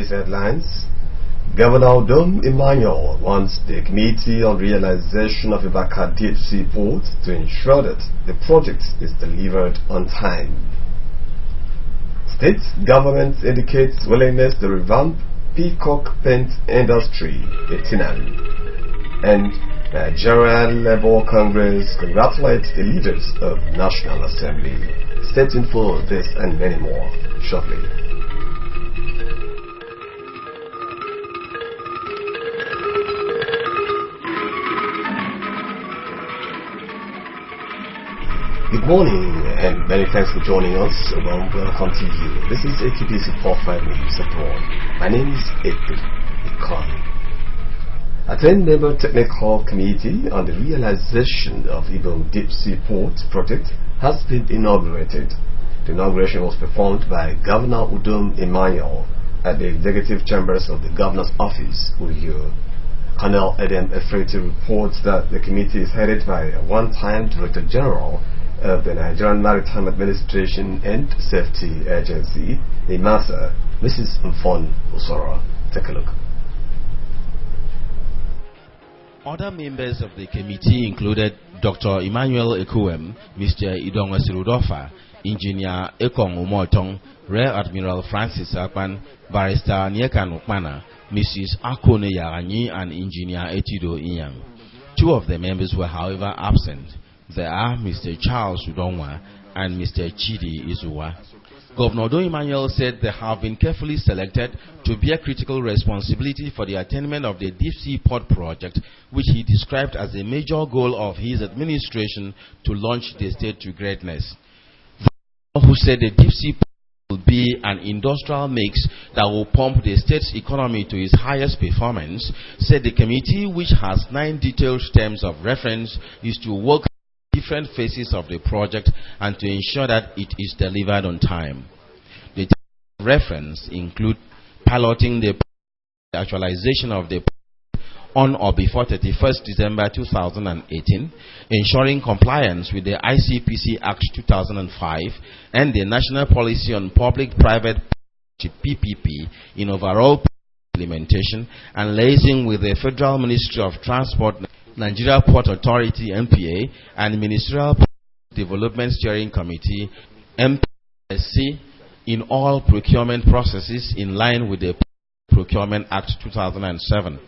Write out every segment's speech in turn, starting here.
today's headlines. Governor Udom Emmanuel wants the Committee on Realization of Ibaka Deep Sea Port to ensure that the project is delivered on time. State government indicates willingness to revamp peacock paint industry in Tinali. And Nigerian Labour Congress congratulates the leaders of National Assembly. Stay tuned for this and many more shortly. Good morning and many thanks for joining us. Welcome to you. This is AQP Support 5 News Abroad. My name is Epi Ikon. A 10-member technical committee on the realization of Ibom Deep Sea Port project has been inaugurated. The inauguration was performed by Governor Udom Emmanuel at the Executive Chambers of the Governor's Office, Uyo. Colonel Edem Efreti reports that the committee is headed by a one-time Director General of the Nigerian Maritime Administration and Safety Agency, NIMASA, Mrs. Mfon Usoro. Take a look. Other members of the committee included Dr. Emmanuel Ekuem, Mr. Idonga Sirudofa, Engineer Ekong Umotong, Rear Admiral Francis Akpan, Barrister Nyekan Ukmana, Mrs. Akone Yaranyi, and Engineer Etido Inyang. Two of the members were, however, absent. They are Mr. Charles Udonwa and Mr. Chidi Izuwa. Governor Udom Emmanuel said they have been carefully selected to bear critical responsibility for the attainment of the Deep Sea Port project, which he described as a major goal of his administration to launch the state to greatness. The who said the Deep Sea Port will be an industrial mix that will pump the state's economy to its highest performance, said the committee, which has 9 detailed terms of reference, is to work different phases of the project and to ensure that it is delivered on time. The reference include piloting the actualization of the on or before 31st December 2018, ensuring compliance with the ICPC Act 2005 and the National Policy on Public-Private PPP in overall implementation, and liaising with the Federal Ministry of Transport, Nigeria Port Authority (NPA), and Ministerial Development Steering Committee (MPSC) in all procurement processes in line with the Procurement Act 2007.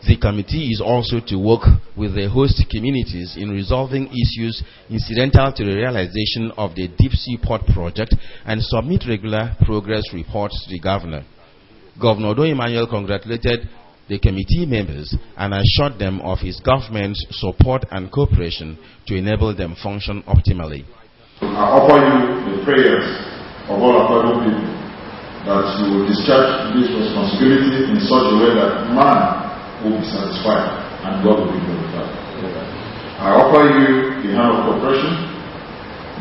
The committee is also to work with the host communities in resolving issues incidental to the realization of the Deep Sea Port project and submit regular progress reports to the governor. Governor Udom Emmanuel congratulated the committee members and assured them of his government's support and cooperation to enable them function optimally. I offer you the prayers of all our fellow people that you will discharge this responsibility in such a way that man will be satisfied and God will be glorified. I offer you the hand of cooperation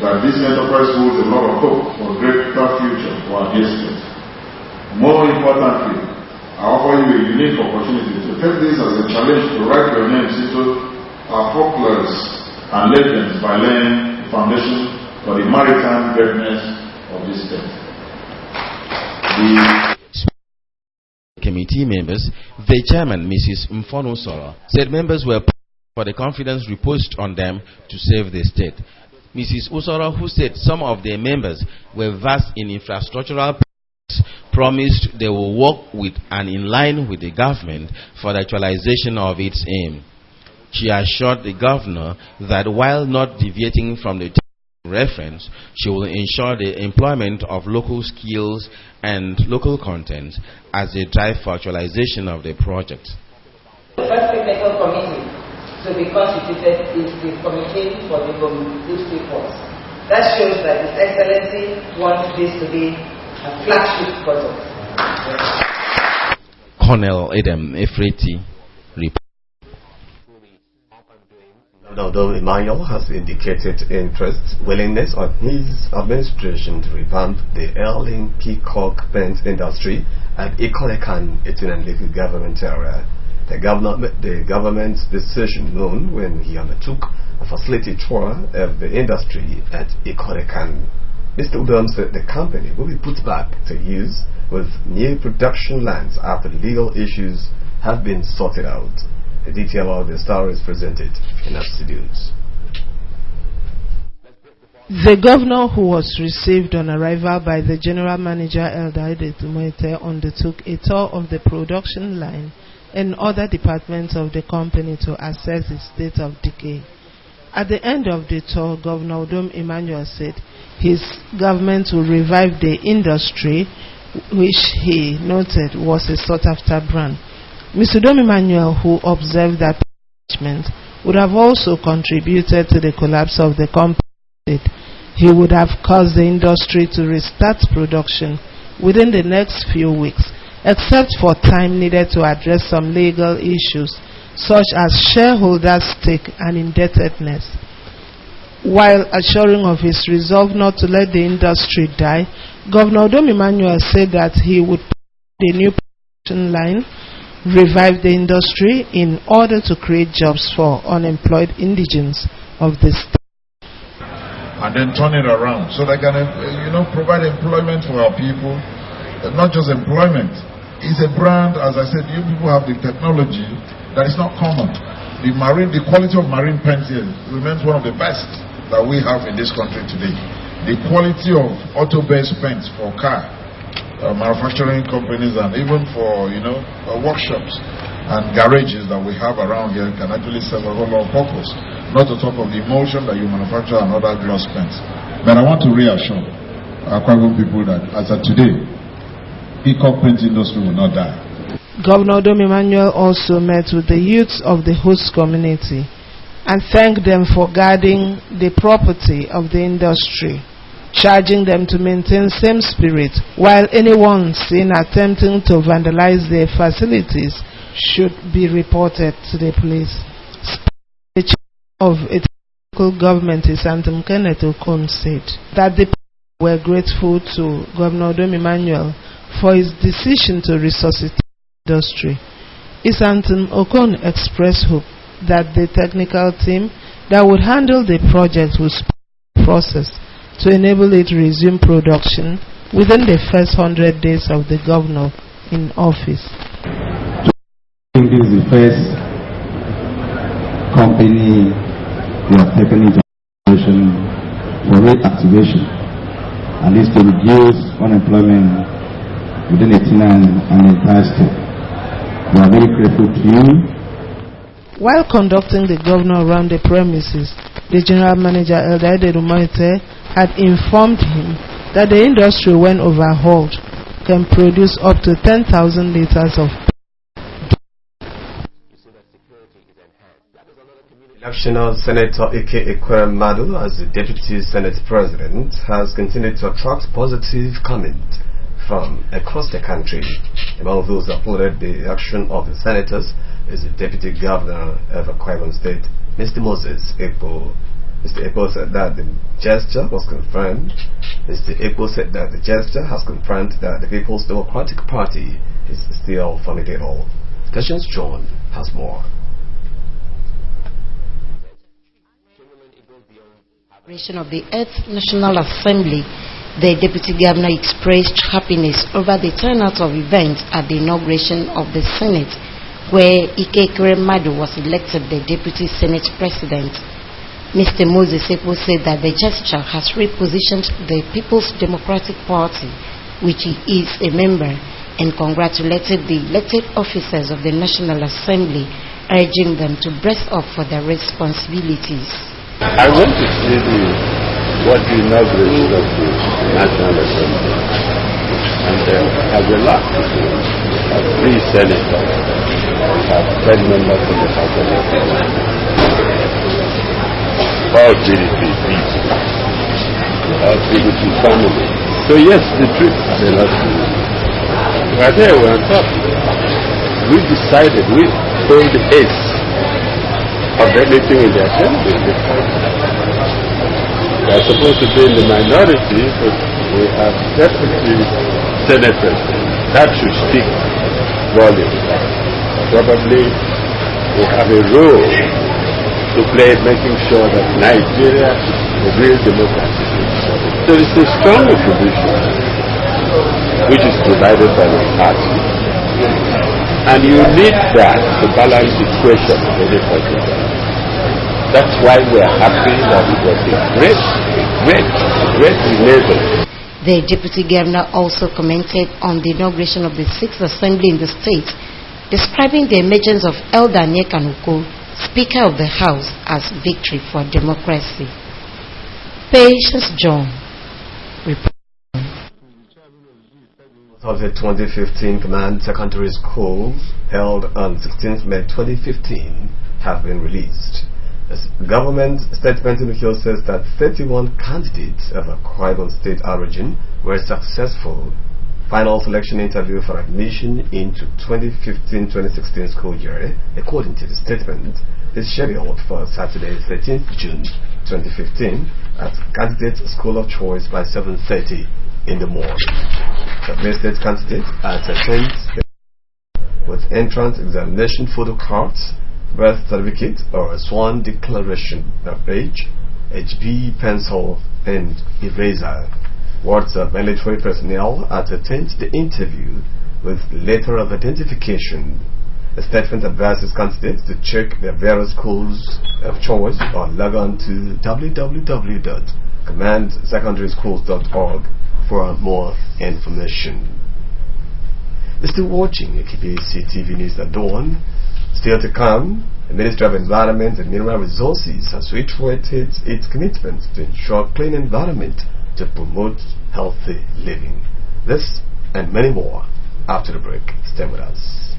that this enterprise holds a lot of hope for a greater future for our district. More importantly, I offer you a unique opportunity to take this as a challenge to write your names into our folklores and legends by laying the foundation for the maritime greatness of this state. The committee members, the chairman, Mrs. Mfon Usoro, said members were for the confidence reposed on them to save the state. Mrs. Usoro, who said some of their members were versed in infrastructural promised they will work with and in line with the government for the actualization of its aim. She assured the governor that while not deviating from the reference, she will ensure the employment of local skills and local content as a drive for actualization of the project. The first technical committee to be constituted is the Committee for the Deep Sea Ports. That shows that His Excellency wants this to be a flagship project. Colonel Edem Efreti reports. Governor Emmanuel has indicated interest, willingness on his administration to revamp the ailing peacock paint industry at Ikolekan, Etinanleku government area. The government's decision known when he undertook a facility tour of the industry at Ikolekan. Mr. Udom said the company will be put back to use with new production lines after the legal issues have been sorted out. The detail of the story is presented in our studios. The governor, who was received on arrival by the general manager Eldaide Tumoete, undertook a tour of the production line and other departments of the company to assess its state of decay. At the end of the tour, Governor Udom Emmanuel said his government will revive the industry, which he noted was a sought-after brand. Mr. Udom Emmanuel, who observed that management would have also contributed to the collapse of the company, he would have caused the industry to restart production within the next few weeks, except for time needed to address some legal issues such as shareholder stake and indebtedness. While assuring of his resolve not to let the industry die, Governor Udom Emmanuel said that he would put a new production line, revive the industry in order to create jobs for unemployed indigents of the state, and then turn it around so they can, provide employment for our people. Not just employment. It's a brand, as I said, you people have the technology that is not common. The quality of marine paint here remains one of the best that we have in this country today. The quality of auto-based paints for car manufacturing companies and even for workshops and garages that we have around here can actually serve a whole lot of purpose. Not to talk of the emulsion that you manufacture and other gloss paints. But I want to reassure our Kwagwon people that as of today, peacock paint industry will not die. Governor Udom Emmanuel also met with the youths of the host community and thanked them for guarding the property of the industry, charging them to maintain same spirit, while anyone seen attempting to vandalize their facilities should be reported to the police. The chair of its local government, Santum Kenneth Okon, said that the people were grateful to Governor Udom Emmanuel for his decision to resuscitate the industry. Isantum Okon expressed hope that the technical team that would handle the project will speed the process to enable it to resume production within the first 100 days of the governor in office. I think this is the first company we have taken into consideration for reactivation, and this to reduce unemployment within the and the entire state. We are very grateful to you. While conducting the governor around the premises, the general manager Eldaide Tumoete had informed him that the industry, when overhauled, can produce up to 10,000 liters of Electional Senator Ike Ekweremadu as the Deputy Senate President has continued to attract positive comment from across the country. Among those that applauded the action of the senators is the Deputy Governor of Akwa Ibom State, Mr. Moses Ekpo. Mr. Ekpo said that the gesture was confirmed. Mr. Ekpo said that the gesture has confirmed that the People's Democratic Party is still formidable. Patience John has more. Of the 8th National Assembly, the Deputy Governor expressed happiness over the turnout of events at the inauguration of the Senate, where Ike Ekweremadu was elected the Deputy Senate President. Mr. Moses Ekpo said that the gesture has repositioned the People's Democratic Party, which he is a member, and congratulated the elected officers of the National Assembly, urging them to brace up for their responsibilities. I went to see what the inauguration of the National Assembly, and as a lot, 3 senators, 10 members of the House of Representatives, all PDP people, all PDP family. So yes, the trip had a lot to do. We are there, we are on top. We decided, we told the ace of anything in the assembly. We are supposed to be in the minority, but we have deputy senators. That should speak volumes. Probably we have a role to play, making sure that Nigeria is a real democracy. So it's a strong opposition. which is provided by the party. And you need that to balance the equation very particularly. That's why we are happy that it was a great enabler. The Deputy Governor also commented on the inauguration of the 6th Assembly in the state, describing the emergence of Elder Nyekanuko, Speaker of the House, as victory for democracy. Patience John reporting. Of the 2015 Command Secondary School held on 16th May 2015 have been released. The government statement in the hill says that 31 candidates of Akwa Ibom State origin were successful. Final selection interview for admission into 2015-2016 school year, according to the statement, is scheduled for Saturday, 13th June 2015 at Candidates School of Choice by 7:30 in the morning. Submitted candidates are attended with entrance examination photo cards, birth certificate or a sworn declaration of age, HB pencil and eraser. Wards of military personnel are to attend the interview with letter of identification. The statement advises candidates to check their various schools of choice or log on to www.commandsecondaryschools.org for more information. You're still watching KBC TV News at Dawn. Still to come, the Ministry of Environment and Mineral Resources has reiterated its commitment to ensure clean environment to promote healthy living. This and many more after the break. Stay with us.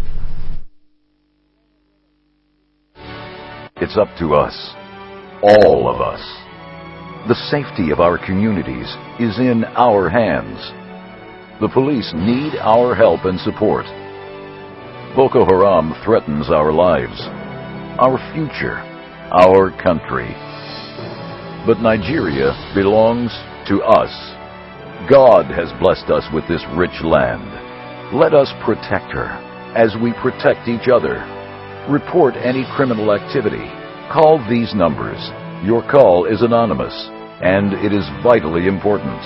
It's up to us, all of us. The safety of our communities is in our hands. The police need our help and support. Boko Haram threatens our lives, our future, our country. But Nigeria belongs to us. God has blessed us with this rich land. Let us protect her as we protect each other. Report any criminal activity. Call these numbers. Your call is anonymous, and it is vitally important.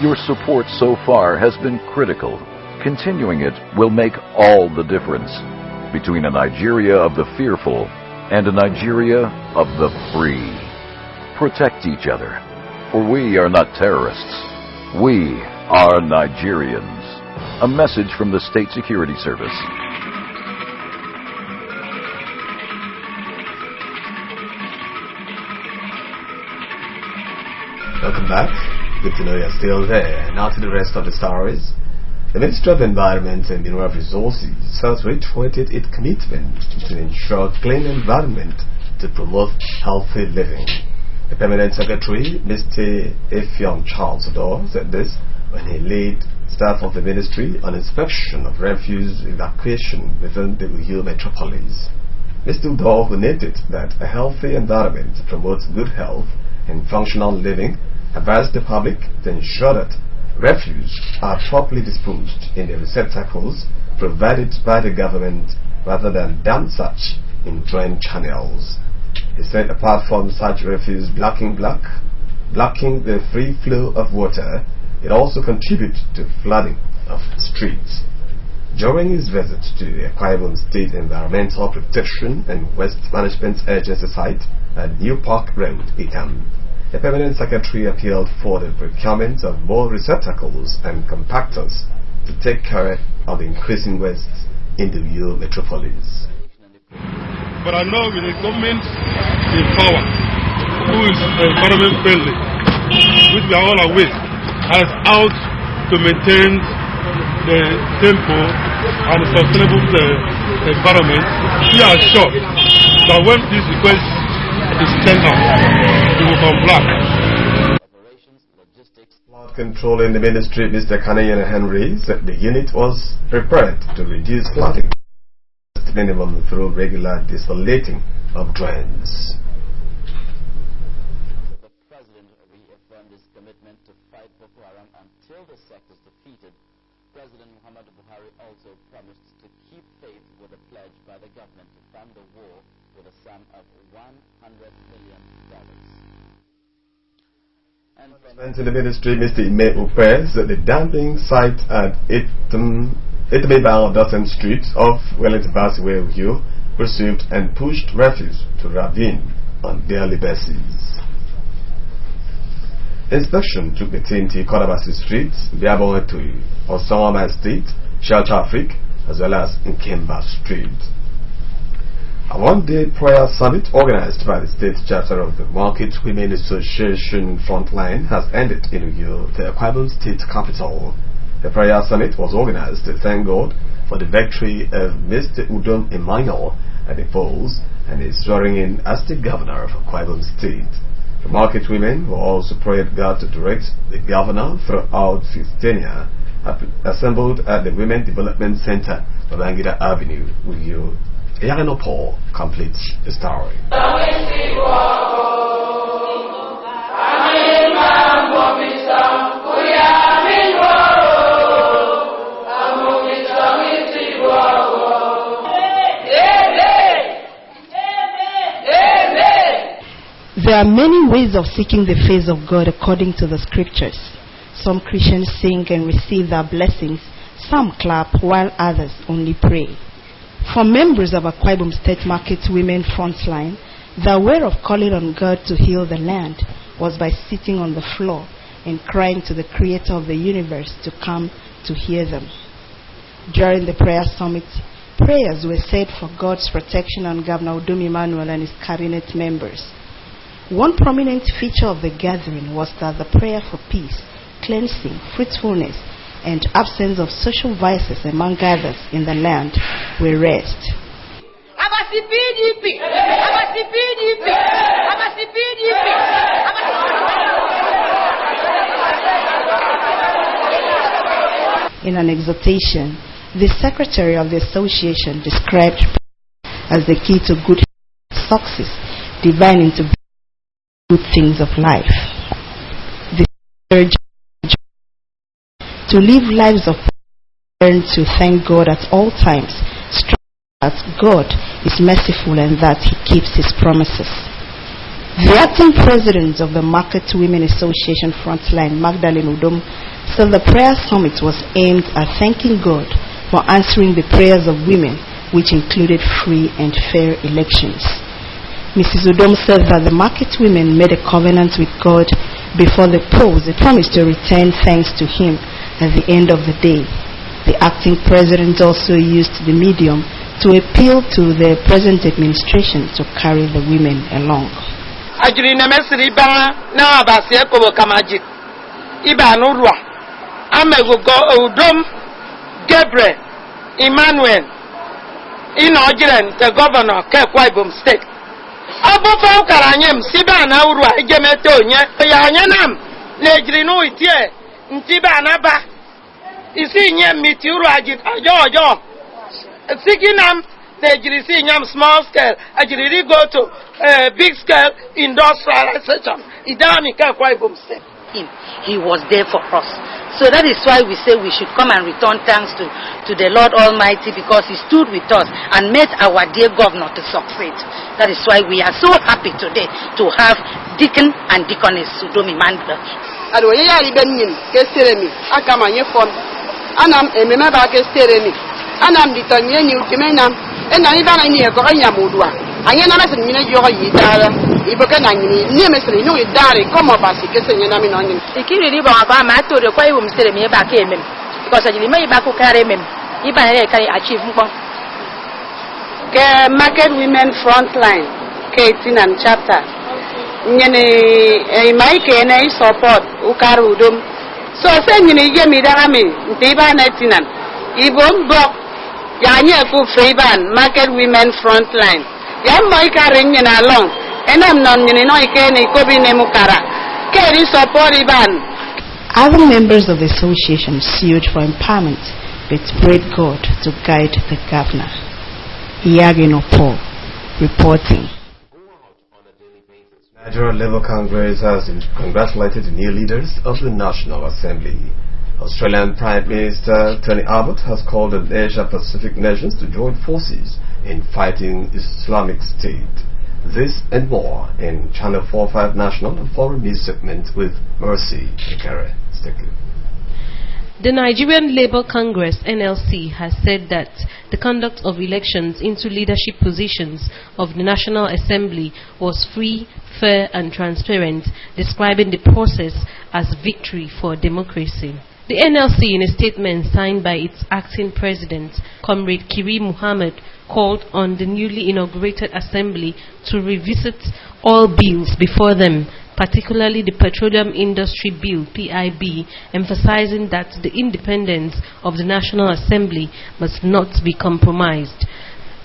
Your support so far has been critical. Continuing it will make all the difference between a Nigeria of the fearful and a Nigeria of the free. Protect each other, for we are not terrorists. We are Nigerians. A message from the State Security Service. Welcome back. Good to know you're still there. Now to the rest of the stories. The Ministry of Environment and Mineral Resources has reiterated its commitment to ensure clean environment to promote healthy living. The Permanent Secretary, Mr. Effiong Charles Odor, said this when he led staff of the ministry on inspection of refuse evacuation within the Uyo metropolis. Mr. Odor, who noted that a healthy environment promotes good health and functional living, advised the public to ensure that refuse are properly disposed in the receptacles provided by the government rather than dump such in drain channels. He said apart from such refuse blocking the free flow of water, it also contributes to flooding of streets. During his visit to the Akwa Ibom State Environmental Protection and Waste Management Agency site at New Park Road, Itam, the Permanent Secretary appealed for the procurement of more receptacles and compactors to take care of the increasing waste in the Uyo metropolis. But I know with the government in power, who is environment friendly, which we are all aware, has out to maintain the tempo and the sustainable environment, we are sure that when this request is tendered, it will come black. Flood control in the ministry, Mr. Kanayan Henry, said the unit was prepared to reduce flooding to minimum through regular desalating of drains. The President reaffirmed his commitment to fight Boko Haram until the sect is defeated. President Muhammadu Buhari also promised to keep faith with a pledge by the government to fund the war with a sum of $100 million. In the ministry, Mr. Ime Upe said the dumping site at Itmebang Dawson Street off Wellington Bassway Hill received and pushed refuse to ravine on daily basis. Inspection took the TNT Kodabasi Street, Biabonetui, Osama Estate, Shelter Afrique, as well as in Kemba Street. A one-day prayer summit organized by the state chapter of the Market Women Association Frontline has ended in Uyo, the Akwa Ibom state capital. The prayer summit was organized to thank God for the victory of Mr. Udom Emmanuel at the polls and his swearing in as the governor of Akwa Ibom state. The market women who also prayed God to direct the governor throughout his tenure assembled at the Women Development Center, Babangida Avenue, Uyo. Yagano Paul completes the story. There are many ways of seeking the face of God according to the scriptures. Some Christians sing and receive their blessings, some clap, while others only pray. For members of Akwa Ibom State Market Women Frontline, the way of calling on God to heal the land was by sitting on the floor and crying to the Creator of the universe to come to hear them. During the prayer summit, prayers were said for God's protection on Governor Udom Emmanuel and his cabinet members. One prominent feature of the gathering was that the prayer for peace, cleansing, fruitfulness, and absence of social vices among others in the land were raised. In an exhortation, the secretary of the association described as the key to good success, divine into good things of life. The urge to live lives of learn to thank God at all times, that God is merciful and that He keeps His promises. The acting president of the Market Women Association Frontline, Magdalene Udom, said the prayer summit was aimed at thanking God for answering the prayers of women, which included free and fair elections. Mrs. Udom said that the market women made a covenant with God before the polls. They promised to return thanks to Him at the end of the day. The acting president also used the medium to appeal to the present administration to carry the women along. Gabriel Emmanuel Inojiren, the governor of Akwa Ibom State. Abu Karanyem, Siba na Urwa, Igemeto, Yanam, Nejrinu itie, Ntiba Naba, Isi Nyem Mituru Ajit, Ajo, Siginam, Nejrisi Nyam small scale, Ajiri go to big scale industrialization. Idami Akwa Ibom State. He was there for us. So that is why we say we should come and return thanks to the Lord Almighty, because He stood with us and made our dear governor to succeed. That is why we are so happy today to have Deacon and Deaconess Udom Emmanuel. Ikiri ba ba ma to de kwa iwo msere me ba ka emem because ajili me ba ko kare emem iba na ka achieve mpo ke Market Women Frontline K18 and chapter nyene mai ke na support ukaru Udom so se nyene ye mi dara me nte ba na tinan ibom bok ya nye fu freeban Market Women Frontline ya mai ka renye na long enam non nyene no ikene ikobi ne mukara. Other members of the association sued for empowerment but prayed God to guide the governor. Yagino Paul reporting. Nigeria Labour Congress has congratulated the new leaders of the National Assembly. Australian Prime Minister Tony Abbott has called on Asia-Pacific nations to join forces in fighting Islamic State. This and more in Channel 45 National Foreign News segment with Mercy Ekere. The Nigerian Labour Congress (NLC) has said that the conduct of elections into leadership positions of the National Assembly was free, fair and transparent, describing the process as victory for democracy. The NLC, in a statement signed by its acting president, Comrade Kiri Muhammad, called on the newly inaugurated assembly to revisit all bills before them, particularly the Petroleum Industry Bill (PIB), emphasizing that the independence of the National Assembly must not be compromised.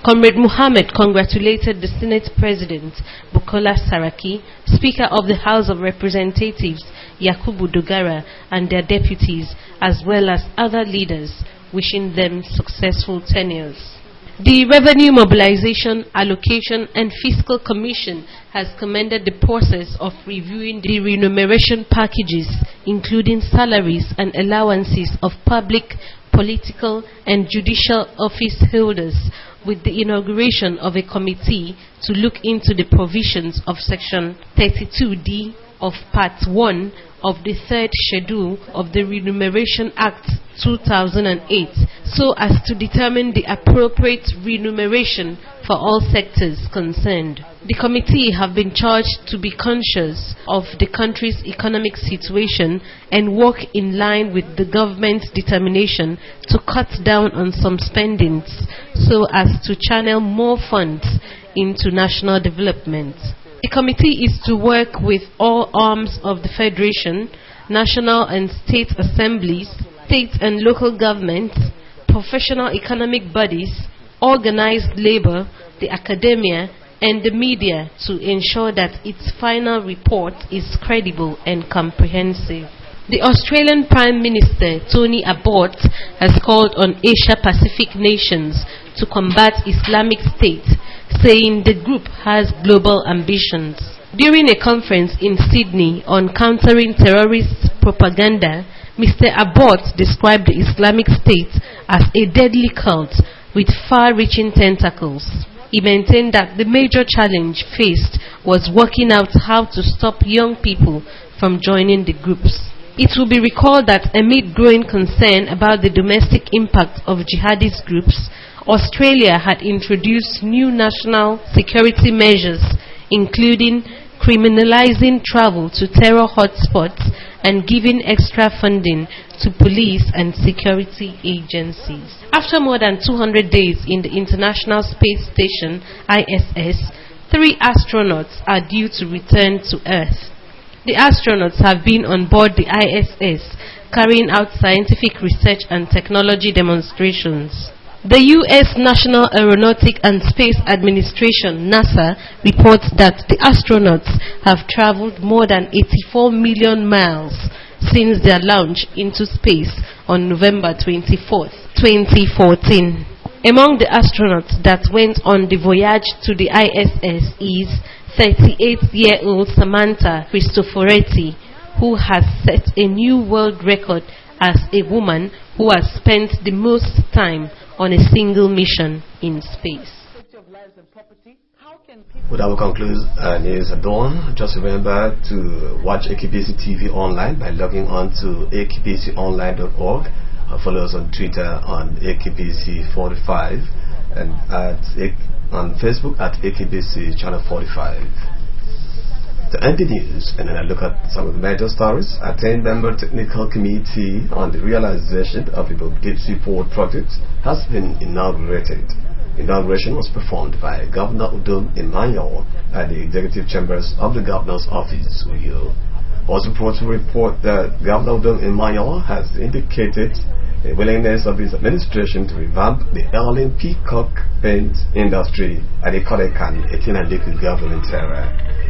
Comrade Muhammad congratulated the Senate President Bukola Saraki, Speaker of the House of Representatives Yakubu Dogara and their deputies, as well as other leaders, wishing them successful tenures. The Revenue Mobilization, Allocation and Fiscal Commission has commended the process of reviewing the remuneration packages, including salaries and allowances of public, political and judicial office holders, with the inauguration of a committee to look into the provisions of Section 32D of Part 1 of the Third Schedule of the Remuneration Act 2008, so as to determine the appropriate remuneration for all sectors concerned. The committee have been charged to be conscious of the country's economic situation and work in line with the government's determination to cut down on some spendings so as to channel more funds into national development. The committee is to work with all arms of the Federation, national and state assemblies, state and local governments, professional economic bodies, organized labor, the academia, and the media to ensure that its final report is credible and comprehensive. The Australian Prime Minister, Tony Abbott, has called on Asia-Pacific nations to combat Islamic State, saying the group has global ambitions. During a conference in Sydney on countering terrorist propaganda, Mr. Abbott described the Islamic State as a deadly cult with far-reaching tentacles. He maintained that the major challenge faced was working out how to stop young people from joining the groups. It will be recalled that amid growing concern about the domestic impact of jihadist groups, Australia had introduced new national security measures, including criminalizing travel to terror hotspots and giving extra funding to police and security agencies. After more than 200 days in the International Space Station, ISS, 3 astronauts are due to return to Earth. The astronauts have been on board the ISS, carrying out scientific research and technology demonstrations. The U.S. National Aeronautic and Space Administration, NASA, reports that the astronauts have traveled more than 84 million miles since their launch into space on November 24, 2014. Among the astronauts that went on the voyage to the ISS is 38-year-old Samantha Cristoforetti, who has set a new world record as a woman who has spent the most time on a single mission in space. Well, that will conclude news at dawn. Just remember to watch AKBC TV online by logging on to akbconline.org. Follow us on Twitter on AKBC45 and on Facebook at AKBC Channel 45. To end the news, and then I look at some of the major stories. A 10-member technical committee on the realization of the Gibbs Report project has been inaugurated. Inauguration was performed by Governor Udom Emmanuel at the executive chambers of the Governor's Office, Uyo. Also reports report that Governor Udom Emmanuel has indicated a willingness of his administration to revamp the Erling Peacock paint industry at the Kodekan, a Tinandiki government area.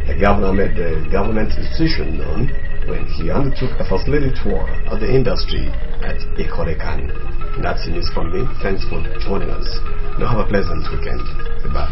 The governor made the government decision known when he undertook a facility tour of the industry at Ikodekan. That's the news from me. Thanks for joining us. Now have a pleasant weekend. Goodbye.